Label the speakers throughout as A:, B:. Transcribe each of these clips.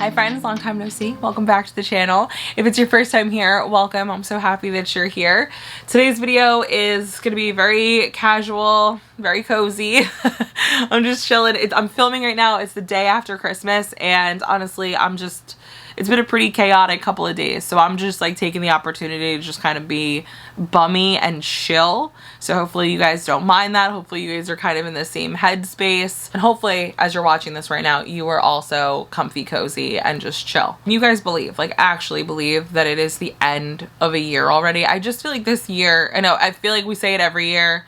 A: Hi friends, long time no see. Welcome back to the channel. If it's your first time here, welcome. I'm so happy that you're here. Today's video is gonna be very casual, very cozy. I'm just chilling. I'm filming right now. It's the day after Christmas, and honestly, it's been a pretty chaotic couple of days, so I'm just like taking the opportunity to just kind of be bummy and chill. So hopefully you guys don't mind that. Hopefully you guys are kind of in the same headspace, and hopefully as you're watching this right now, you are also comfy, cozy, and just chill. You guys believe, like actually believe, that it is the end of a year already. I just feel like this year, I feel like we say it every year,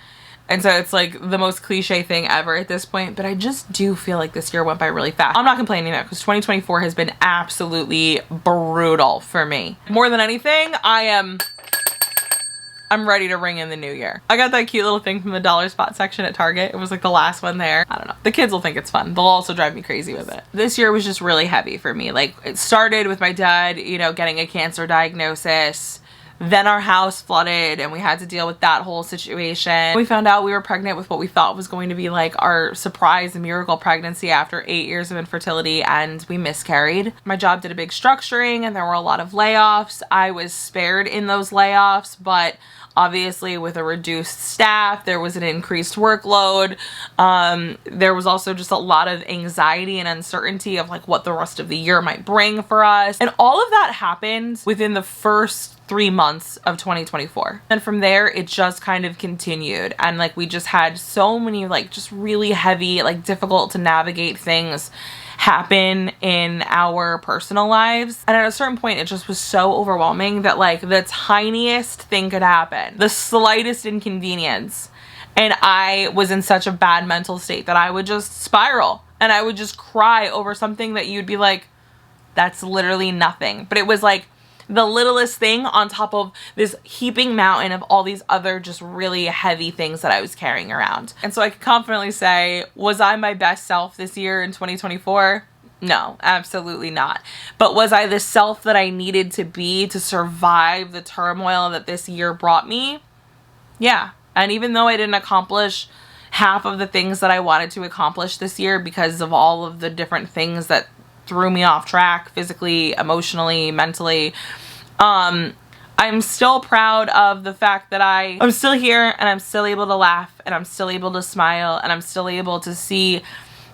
A: and so it's like the most cliche thing ever at this point, but I just do feel like this year went by really fast. I'm not complaining though, because 2024 has been absolutely brutal for me. More than anything, I'm ready to ring in the new year. I got that cute little thing from the dollar spot section at Target. It was like the last one there. I don't know. The kids will think it's fun. They'll also drive me crazy with it. This year was just really heavy for me. Like, it started with my dad, getting a cancer diagnosis. Then our house flooded and we had to deal with that whole situation. We found out we were pregnant with what we thought was going to be like our surprise miracle pregnancy after 8 years of infertility, and we miscarried. My job did a big structuring and there were a lot of layoffs. I was spared in those layoffs, but obviously with a reduced staff, there was an increased workload. There was also just a lot of anxiety and uncertainty of like what the rest of the year might bring for us. And all of that happened within the first 3 months of 2024. And from there, it just kind of continued. And like, we just had so many like just really heavy, like difficult to navigate things happen in our personal lives. And at a certain point, it just was so overwhelming that like the tiniest thing could happen, the slightest inconvenience, and I was in such a bad mental state that I would just spiral and I would just cry over something that you'd be like, that's literally nothing. But it was like the littlest thing on top of this heaping mountain of all these other just really heavy things that I was carrying around. And so I can confidently say, was I my best self this year in 2024? No, absolutely not. But was I the self that I needed to be to survive the turmoil that this year brought me? Yeah. And even though I didn't accomplish half of the things that I wanted to accomplish this year because of all of the different things that threw me off track physically, emotionally, mentally, I'm still proud of the fact that I'm still here and I'm still able to laugh and I'm still able to smile and I'm still able to see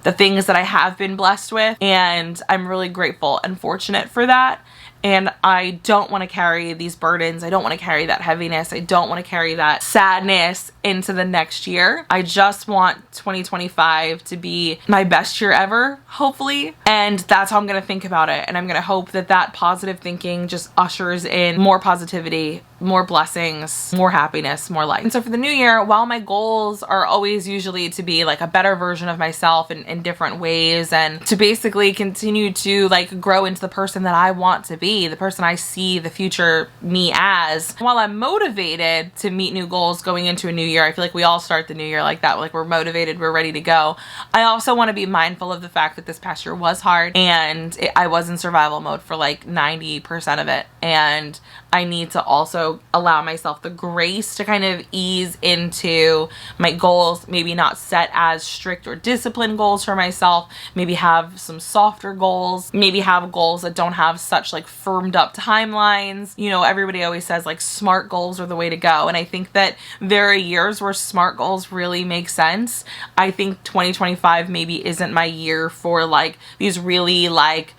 A: the things that I have been blessed with, and I'm really grateful and fortunate for that. And I don't want to carry these burdens. I don't want to carry that heaviness. I don't want to carry that sadness into the next year. I just want 2025 to be my best year ever, hopefully. And that's how I'm going to think about it. And I'm going to hope that that positive thinking just ushers in more positivity, more blessings, more happiness, more light. And so for the new year, while my goals are always usually to be like a better version of myself in different ways, and to basically continue to like grow into the person that I want to be, the person I see the future me as. While I'm motivated to meet new goals going into a new year, I feel like we all start the new year like that. Like, we're motivated, we're ready to go. I also want to be mindful of the fact that this past year was hard, and I was in survival mode for like 90% of it. And I need to also allow myself the grace to kind of ease into my goals, maybe not set as strict or disciplined goals for myself, maybe have some softer goals, maybe have goals that don't have such like firmed up timelines. Everybody always says like smart goals are the way to go. And I think that there are years where smart goals really make sense. I think 2025 maybe isn't my year for like these really like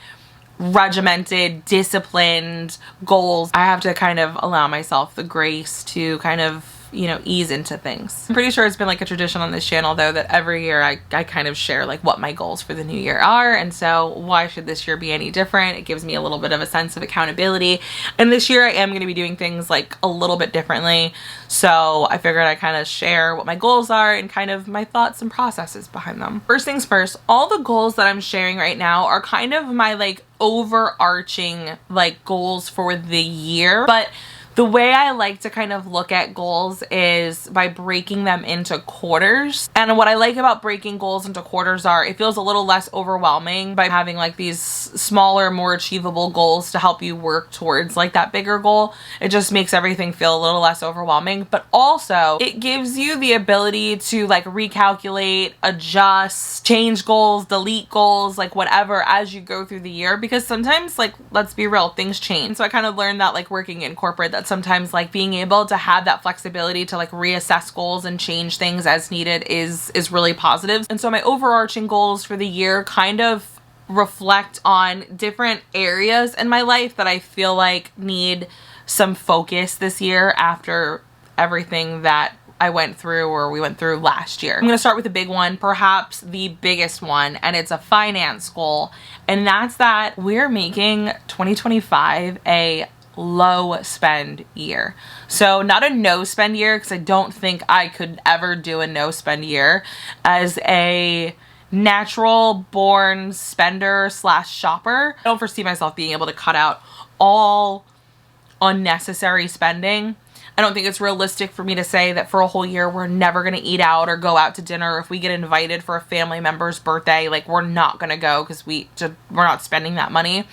A: regimented, disciplined goals. I have to kind of allow myself the grace to kind of ease into things. I'm pretty sure it's been like a tradition on this channel though that every year I kind of share like what my goals for the new year are, and so why should this year be any different? It gives me a little bit of a sense of accountability, and this year I am going to be doing things like a little bit differently, so I figured I'd kind of share what my goals are and kind of my thoughts and processes behind them. First things first, all the goals that I'm sharing right now are kind of my like overarching like goals for the year, but The way I like to kind of look at goals is by breaking them into quarters. And what I like about breaking goals into quarters are it feels a little less overwhelming by having like these smaller, more achievable goals to help you work towards like that bigger goal. It just makes everything feel a little less overwhelming, but also it gives you the ability to like recalculate, adjust, change goals, delete goals, like whatever as you go through the year, because sometimes, like, let's be real, things change. So I kind of learned that like working in corporate, that sometimes like being able to have that flexibility to like reassess goals and change things as needed is really positive. And so my overarching goals for the year kind of reflect on different areas in my life that I feel like need some focus this year after everything that I went through or we went through last year. I'm going to start with the big one, perhaps the biggest one, and it's a finance goal. And that's that we're making 2025 a low spend year. So not a no spend year, because I don't think I could ever do a no spend year. As a natural born spender slash shopper, I don't foresee myself being able to cut out all unnecessary spending. I don't think it's realistic for me to say that for a whole year we're never going to eat out or go out to dinner. If we get invited for a family member's birthday, like we're not going to go because we're not spending that money,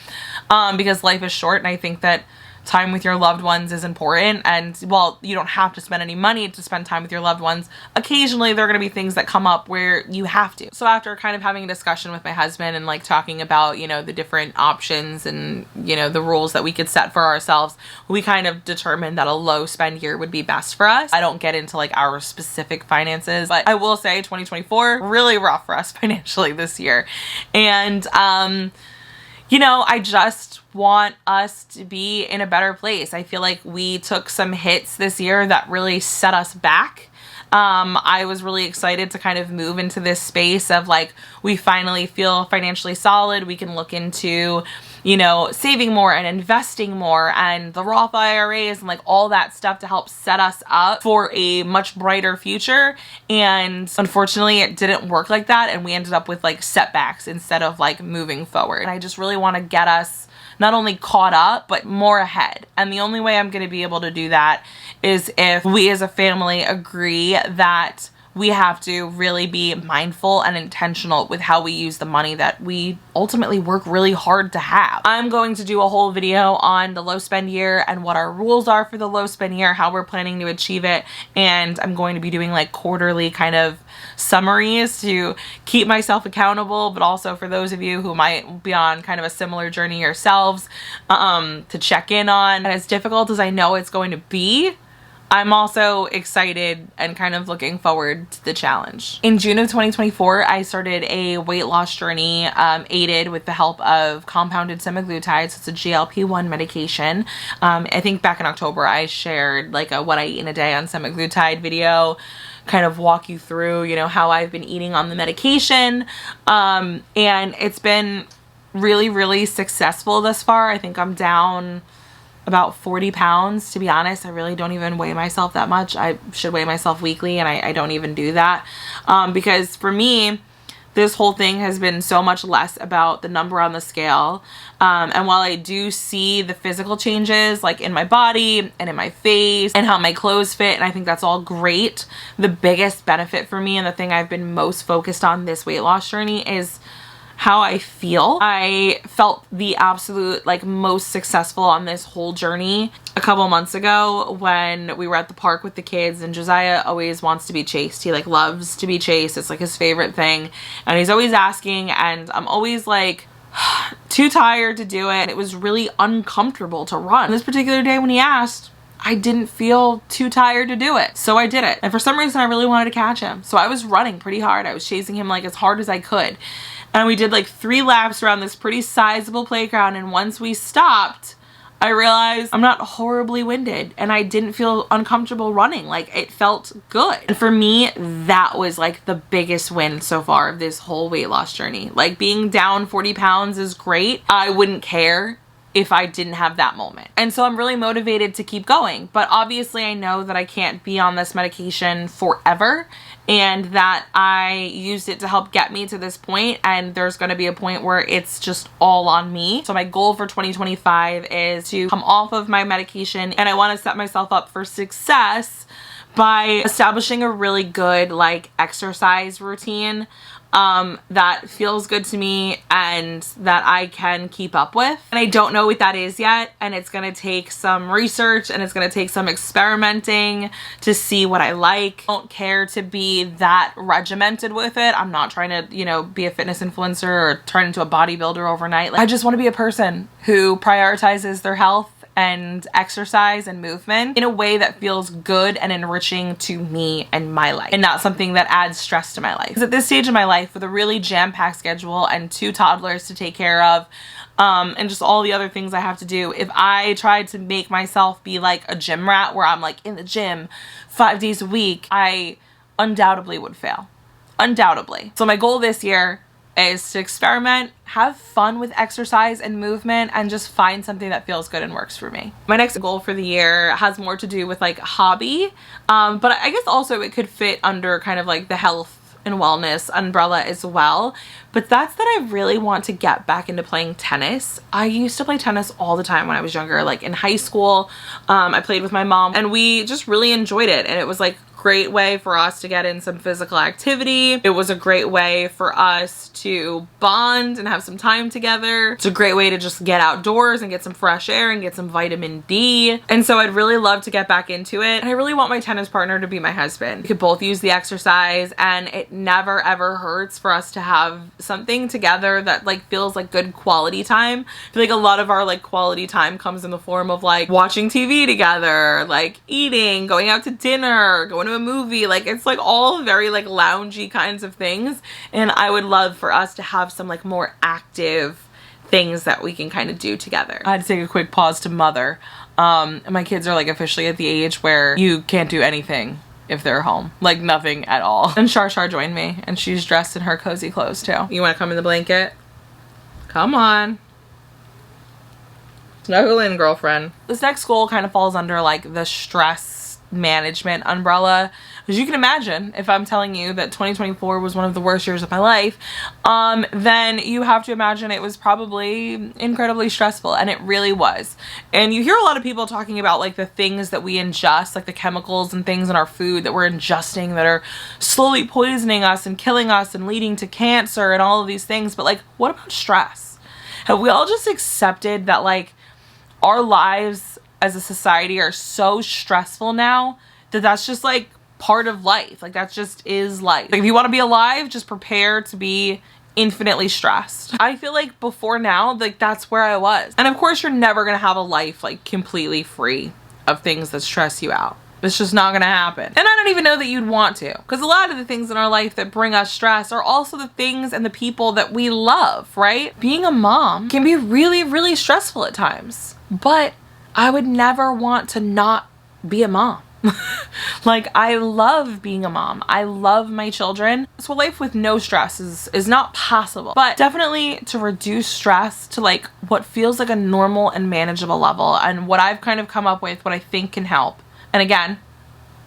A: because life is short. And I think that time with your loved ones is important. And while you don't have to spend any money to spend time with your loved ones, occasionally there are going to be things that come up where you have to. So after kind of having a discussion with my husband and like talking about, you know, the different options and, you know, the rules that we could set for ourselves, we kind of determined that a low spend year would be best for us. I don't get into like our specific finances, but I will say 2024 really rough for us financially this year. And you know, I just want us to be in a better place. I feel like we took some hits this year that really set us back. I was really excited to kind of move into this space of like, we finally feel financially solid. We can look into, you know, saving more and investing more and the Roth IRAs and like all that stuff to help set us up for a much brighter future. And unfortunately it didn't work like that. And we ended up with like setbacks instead of like moving forward. And I just really want to get us not only caught up, but more ahead. And the only way I'm going to be able to do that is if we as a family agree that we have to really be mindful and intentional with how we use the money that we ultimately work really hard to have. I'm going to do a whole video on the low spend year and what our rules are for the low spend year, how we're planning to achieve it. And I'm going to be doing like quarterly kind of summaries to keep myself accountable, but also for those of you who might be on kind of a similar journey yourselves, to check in on. And as difficult as I know it's going to be, I'm also excited and kind of looking forward to the challenge. In June of 2024, I started a weight loss journey, aided with the help of compounded semaglutide. So it's a GLP-1 medication. I think back in October, I shared like a what I eat in a day on semaglutide video, kind of walk you through, you know, how I've been eating on the medication. And it's been really, really successful thus far. I think I'm down about 40 pounds. To be honest, I really don't even weigh myself that much. I should weigh myself weekly, and I don't even do that, because for me, this whole thing has been so much less about the number on the scale. And while I do see the physical changes like in my body and in my face and how my clothes fit, and I think that's all great, the biggest benefit for me and the thing I've been most focused on this weight loss journey is how I feel. I felt the absolute like most successful on this whole journey a couple months ago when we were at the park with the kids, and Josiah always wants to be chased. He like loves to be chased. It's like his favorite thing. And he's always asking, and I'm always like too tired to do it. It was really uncomfortable to run. This particular day when he asked, I didn't feel too tired to do it. So I did it. And for some reason I really wanted to catch him. So I was running pretty hard. I was chasing him like as hard as I could. And we did like 3 laps around this pretty sizable playground. And once we stopped, I realized I'm not horribly winded and I didn't feel uncomfortable running. Like it felt good. And for me, that was like the biggest win so far of this whole weight loss journey. Like being down 40 pounds is great. I wouldn't care if I didn't have that moment. And so I'm really motivated to keep going. But obviously I know that I can't be on this medication forever, and that I used it to help get me to this point, and there's going to be a point where it's just all on me. So my goal for 2025 is to come off of my medication, and I want to set myself up for success by establishing a really good like exercise routine that feels good to me and that I can keep up with. And I don't know what that is yet, and it's gonna take some research and it's gonna take some experimenting to see what I like. I don't care to be that regimented with it. I'm not trying to, you know, be a fitness influencer or turn into a bodybuilder overnight. Like, I just want to be a person who prioritizes their health and exercise and movement in a way that feels good and enriching to me and my life, and not something that adds stress to my life. Because at this stage of my life, with a really jam-packed schedule and 2 toddlers to take care of, and just all the other things I have to do, if I tried to make myself be like a gym rat where I'm like in the gym 5 days a week, I undoubtedly would fail. Undoubtedly. So my goal this year is to experiment, have fun with exercise and movement, and just find something that feels good and works for me. My next goal for the year has more to do with like hobby, but I guess also it could fit under kind of like the health and wellness umbrella as well. But that's that I really want to get back into playing tennis. I used to play tennis all the time when I was younger. Like in high school, I played with my mom, and we just really enjoyed it. And it was like great way for us to get in some physical activity. It was a great way for us to bond and have some time together. It's a great way to just get outdoors and get some fresh air and get some vitamin D. And so I'd really love to get back into it. And I really want my tennis partner to be my husband. We could both use the exercise, and it never ever hurts for us to have something together that like feels like good quality time. I feel like a lot of our like quality time comes in the form of like watching TV together, like eating, going out to dinner, going to a movie. Like it's like all very like loungy kinds of things, and I would love for us to have some like more active things that we can kind of do together. I had to take a quick pause to mother. My kids are like officially at the age where you can't do anything if they're home, like nothing at all. And Shar joined me, and she's dressed in her cozy clothes too. You want to come in the blanket? Come on. Snuggle in, girlfriend. This next goal kind of falls under like the stress management umbrella. As you can imagine, if I'm telling you that 2024 was one of the worst years of my life, then you have to imagine it was probably incredibly stressful, and it really was. And you hear a lot of people talking about like the things that we ingest, like the chemicals and things in our food that we're ingesting that are slowly poisoning us and killing us and leading to cancer and all of these things. But like, what about stress? Have we all just accepted that like our lives as a society are so stressful now that that's just like part of life? Like that just is life. Like if you want to be alive, just prepare to be infinitely stressed. I feel like before now, like that's where I was. And of course you're never gonna have a life like completely free of things that stress you out. It's just not gonna happen. And I don't even know that you'd want to, because a lot of the things in our life that bring us stress are also the things and the people that we love, right? Being a mom can be really, really stressful at times, but I would never want to not be a mom. Like I love being a mom. I love my children. So life with no stress is not possible, but definitely to reduce stress to like what feels like a normal and manageable level, and what I've kind of come up with, what I think can help. And again,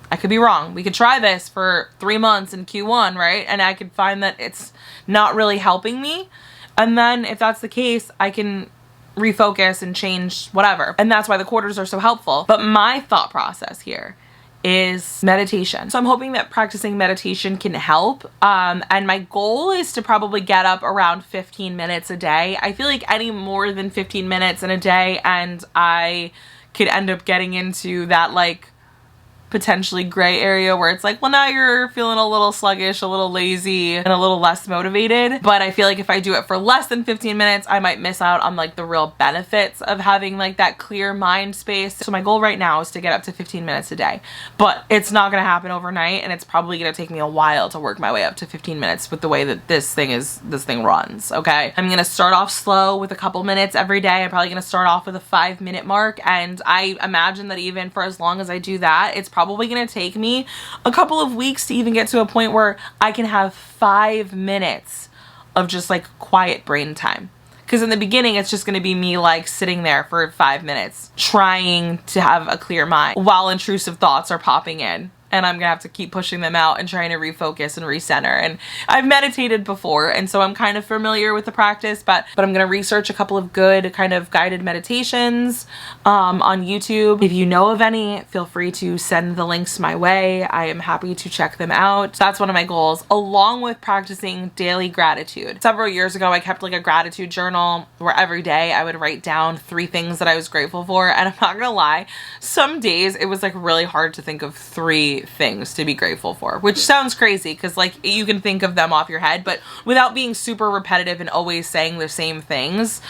A: I could be wrong. We could try this for 3 months in Q1, right? And I could find that it's not really helping me. And then if that's the case, I can refocus and change whatever. And that's why the quarters are so helpful. But my thought process here is meditation. So I'm hoping that practicing meditation can help. And my goal is to probably get up around 15 minutes a day. I feel like any more than 15 minutes in a day, and I could end up getting into that like potentially gray area where it's like, well, now you're feeling a little sluggish, a little lazy, and a little less motivated. But I feel like if I do it for less than 15 minutes, I might miss out on like the real benefits of having like that clear mind space. So my goal right now is to get up to 15 minutes a day, but it's not gonna happen overnight, and it's probably gonna take me a while to work my way up to 15 minutes with the way that this thing runs, okay? I'm gonna start off slow with a couple minutes every day. I'm probably gonna start off with a 5-minute mark, and I imagine that even for as long as I do that, it's probably gonna take me a couple of weeks to even get to a point where I can have 5 minutes of just like quiet brain time. Because in the beginning, it's just going to be me like sitting there for 5 minutes trying to have a clear mind while intrusive thoughts are popping in. And I'm gonna have to keep pushing them out and trying to refocus and recenter. And I've meditated before, and so I'm kind of familiar with the practice, but I'm gonna research a couple of good kind of guided meditations on YouTube. If you know of any, feel free to send the links my way. I am happy to check them out. That's one of my goals, along with practicing daily gratitude. Several years ago, I kept like a gratitude journal where every day I would write down 3 things that I was grateful for. And I'm not gonna lie, some days it was like really hard to think of 3 things to be grateful for, which sounds crazy because like you can think of them off your head, but without being super repetitive and always saying the same things,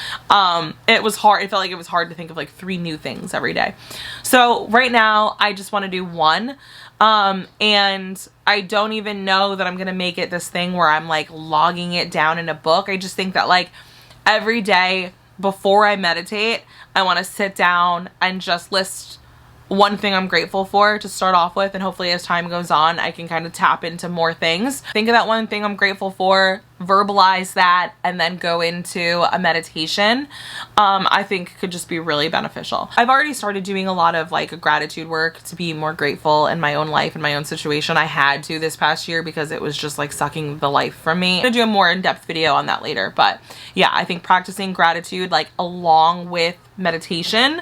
A: it was hard. It felt like it was hard to think of like 3 new things every day. So right now I just want to do 1. And I don't even know that I'm gonna make it this thing where I'm like logging it down in a book. I just think that like every day before I meditate, I want to sit down and just list 1 thing I'm grateful for to start off with, and hopefully as time goes on I can kind of tap into more things. Think of that 1 thing I'm grateful for, verbalize that, and then go into a meditation. I think could just be really beneficial. I've already started doing a lot of like gratitude work to be more grateful in my own life and my own situation. I had to this past year because it was just like sucking the life from me. I'm gonna do a more in-depth video on that later, but yeah, I think practicing gratitude like along with meditation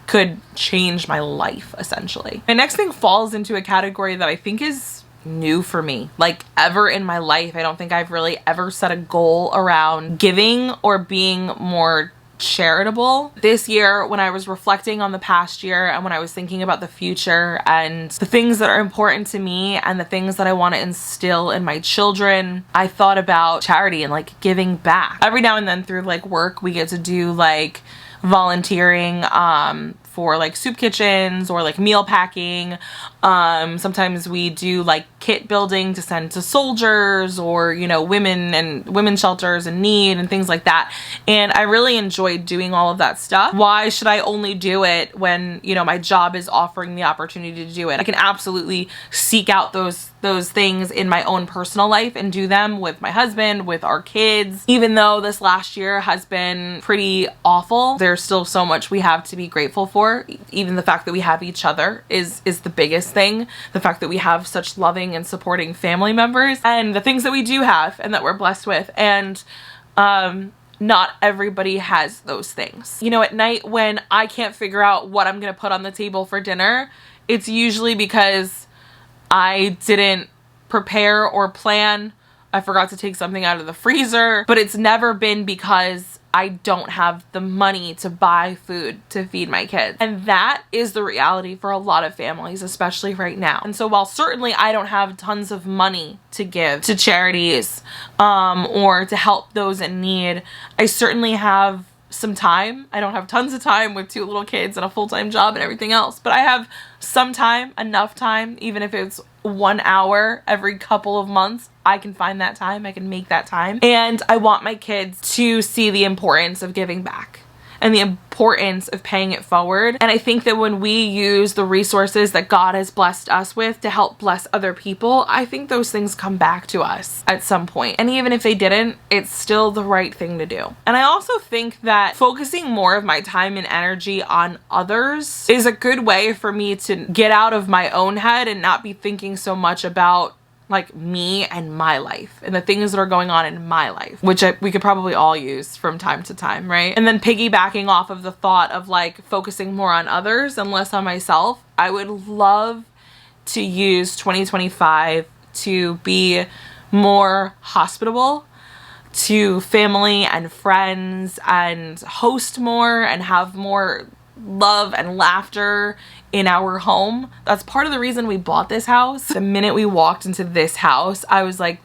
A: could change my life essentially. My next thing falls into a category that I think is new for me. Like ever in my life, I don't think I've really ever set a goal around giving or being more charitable. This year, when I was reflecting on the past year and when I was thinking about the future and the things that are important to me and the things that I want to instill in my children, I thought about charity and like giving back. Every now and then through like work, we get to do like volunteering for like soup kitchens or like meal packing. Sometimes we do like kit building to send to soldiers or, you know, women's shelters in need and things like that. And I really enjoyed doing all of that stuff. Why should I only do it when, you know, my job is offering the opportunity to do it? I can absolutely seek out those things in my own personal life and do them with my husband, with our kids. Even though this last year has been pretty awful, there's still so much we have to be grateful for. Even the fact that we have each other is the biggest thing. The fact that we have such loving and supporting family members and the things that we do have and that we're blessed with. And not everybody has those things. You know, at night when I can't figure out what I'm gonna put on the table for dinner, it's usually because I didn't prepare or plan. I forgot to take something out of the freezer, but it's never been because I don't have the money to buy food to feed my kids. And that is the reality for a lot of families, especially right now. And so while certainly I don't have tons of money to give to charities or to help those in need, I certainly have some time. I don't have tons of time with 2 little kids and a full-time job and everything else, but I have some time, enough time, even if it's 1 hour every couple of months, I can find that time, I can make that time. And I want my kids to see the importance of giving back and the importance of paying it forward. And I think that when we use the resources that God has blessed us with to help bless other people, I think those things come back to us at some point. And even if they didn't, it's still the right thing to do. And I also think that focusing more of my time and energy on others is a good way for me to get out of my own head and not be thinking so much about like me and my life and the things that are going on in my life, which we could probably all use from time to time, right? And then piggybacking off of the thought of like focusing more on others and less on myself, I would love to use 2025 to be more hospitable to family and friends and host more and have more love and laughter in our home. That's part of the reason we bought this house. The minute we walked into this house, I was like,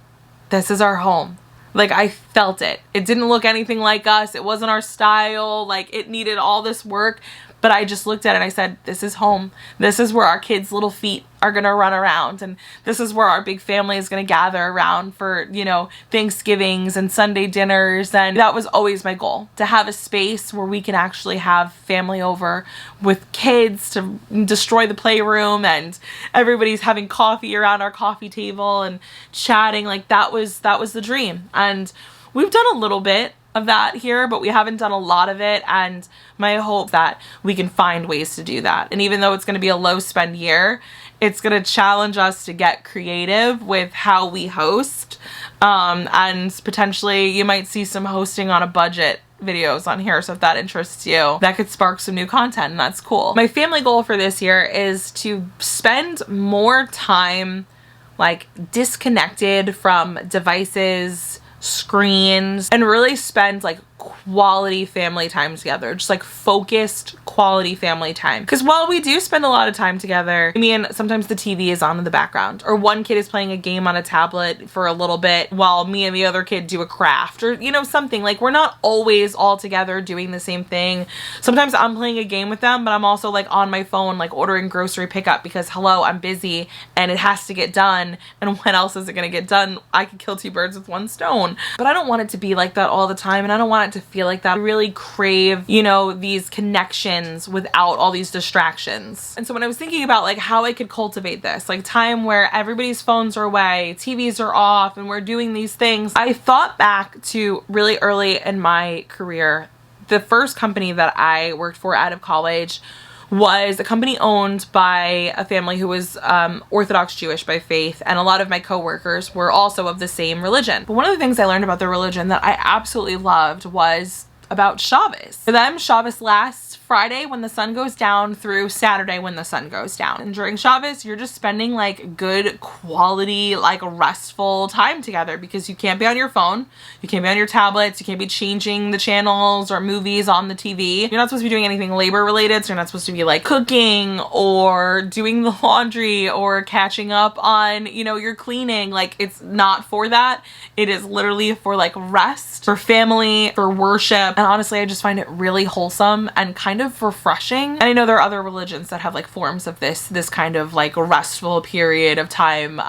A: this is our home. Like, I felt it. It didn't look anything like us. It wasn't our style. Like, it needed all this work. But I just looked at it and I said, this is home. This is where our kids' little feet are gonna run around. And this is where our big family is gonna gather around for, you know, Thanksgivings and Sunday dinners. And that was always my goal, to have a space where we can actually have family over with kids, to destroy the playroom and everybody's having coffee around our coffee table and chatting. Like, that was the dream. And we've done a little bit of that here, but we haven't done a lot of it, and my hope that we can find ways to do that. And even though it's going to be a low spend year, it's going to challenge us to get creative with how we host, and potentially you might see some hosting on a budget videos on here. So if that interests you, that could spark some new content, and that's cool. My family goal for this year is to spend more time like disconnected from devices, screens, and really spend like quality family time together, just like focused quality family time. Because while we do spend a lot of time together, I mean, sometimes the TV is on in the background, or one kid is playing a game on a tablet for a little bit while me and the other kid do a craft, or you know, something. Like, we're not always all together doing the same thing. Sometimes I'm playing a game with them, but I'm also like on my phone, like ordering grocery pickup, because hello, I'm busy and it has to get done, and when else is it gonna get done? I could kill two birds with one stone. But I don't want it to be like that all the time, and I don't want it to feel like that. I really crave, you know, these connections without all these distractions. And so when I was thinking about like how I could cultivate this, like time where everybody's phones are away, TVs are off, and we're doing these things, I thought back to really early in my career. The first company that I worked for out of college was a company owned by a family who was Orthodox Jewish by faith, and a lot of my coworkers were also of the same religion. But one of the things I learned about their religion that I absolutely loved was about Shabbos. For them, Shabbos lasts Friday when the sun goes down through Saturday when the sun goes down. And during Shabbos, you're just spending like good quality, like restful time together, because you can't be on your phone, you can't be on your tablets, you can't be changing the channels or movies on the TV. You're not supposed to be doing anything labor related, so you're not supposed to be like cooking or doing the laundry or catching up on, you know, your cleaning. Like, it's not for that. It is literally for like rest, for family, for worship. And honestly, I just find it really wholesome and kind of refreshing. And I know there are other religions that have like forms of this kind of like restful period of time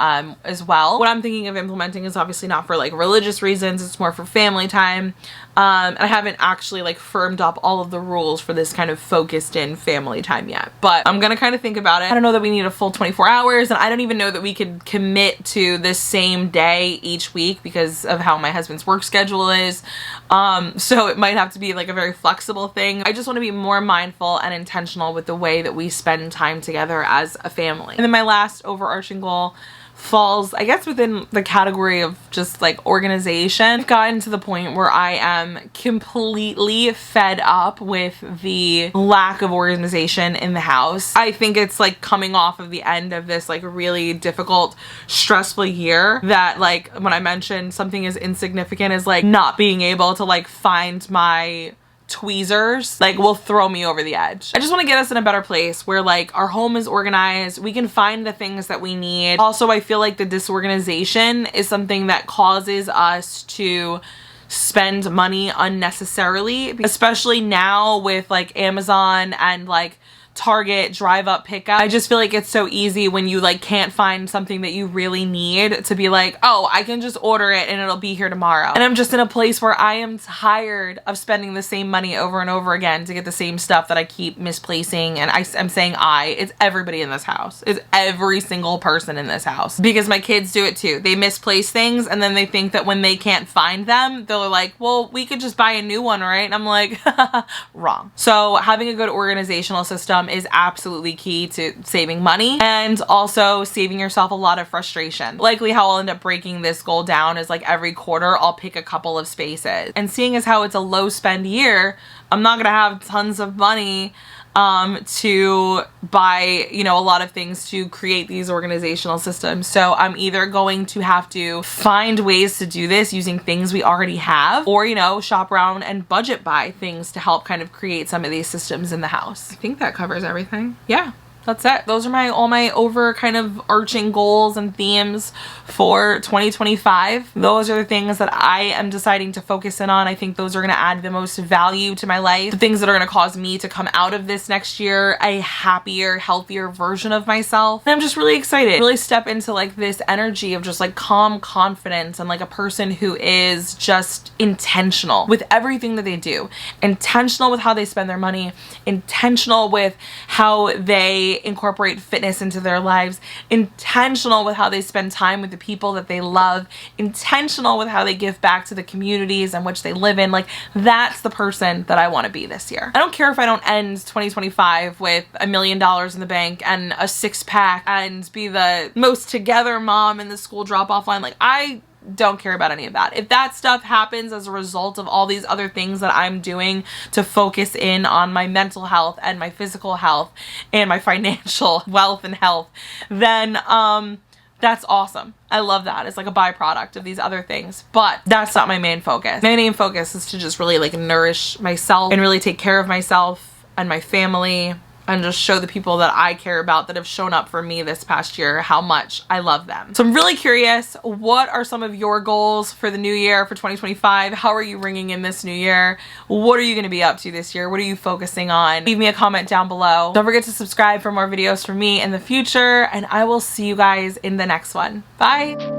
A: as well. What I'm thinking of implementing is obviously not for like religious reasons, it's more for family time. And I haven't actually like firmed up all of the rules for this kind of focused in family time yet, but I'm gonna kind of think about it. I don't know that we need a full 24 hours, and I don't even know that we could commit to the same day each week because of how my husband's work schedule is. So it might have to be like a very flexible thing. I just want to be more mindful and intentional with the way that we spend time together as a family. And then my last overarching goal falls, I guess, within the category of just like organization. I've gotten to the point where I am completely fed up with the lack of organization in the house. I think it's like coming off of the end of this like really difficult, stressful year that, like, when I mentioned something as insignificant as like not being able to like find my tweezers, like, will throw me over the edge. I just want to get us in a better place where like our home is organized, we can find the things that we need. Also, I feel like the disorganization is something that causes us to spend money unnecessarily, especially now with like Amazon and like Target drive up pickup. I just feel like it's so easy when you like can't find something that you really need to be like, oh, I can just order it and it'll be here tomorrow. And I'm just in a place where I am tired of spending the same money over and over again to get the same stuff that I keep misplacing. And I'm saying it's everybody in this house. It's every single person in this house, because my kids do it too. They misplace things and then they think that when they can't find them, they're like, well, we could just buy a new one, right? And I'm like, wrong. So having a good organizational system is absolutely key to saving money and also saving yourself a lot of frustration. Likely how I'll end up breaking this goal down is like every quarter I'll pick a couple of spaces. And seeing as how it's a low spend year, I'm not gonna have tons of money to buy, you know, a lot of things to create these organizational systems. So I'm either going to have to find ways to do this using things we already have, or, you know, shop around and budget buy things to help kind of create some of these systems in the house. I think that covers everything. Yeah. That's it. Those are all my over kind of arching goals and themes for 2025. Those are the things that I am deciding to focus in on. I think those are going to add the most value to my life. The things that are going to cause me to come out of this next year a happier, healthier version of myself. And I'm just really excited. Really step into like this energy of just like calm confidence and like a person who is just intentional with everything that they do. Intentional with how they spend their money. Intentional with how they they incorporate fitness into their lives, intentional with how they spend time with the people that they love, intentional with how they give back to the communities in which they live in. Like, that's the person that I want to be this year. I don't care if I don't end 2025 with $1 million in the bank and a six-pack and be the most together mom in the school drop-off line. Like, I don't care about any of that. If that stuff happens as a result of all these other things that I'm doing to focus in on my mental health and my physical health and my financial wealth and health, then that's awesome. I love that. It's like a byproduct of these other things, but that's not my main focus. My main focus is to just really like nourish myself and really take care of myself and my family, and just show the people that I care about that have shown up for me this past year how much I love them. So I'm really curious, what are some of your goals for the new year, for 2025? How are you ringing in this new year? What are you gonna be up to this year? What are you focusing on? Leave me a comment down below. Don't forget to subscribe for more videos from me in the future, and I will see you guys in the next one. Bye.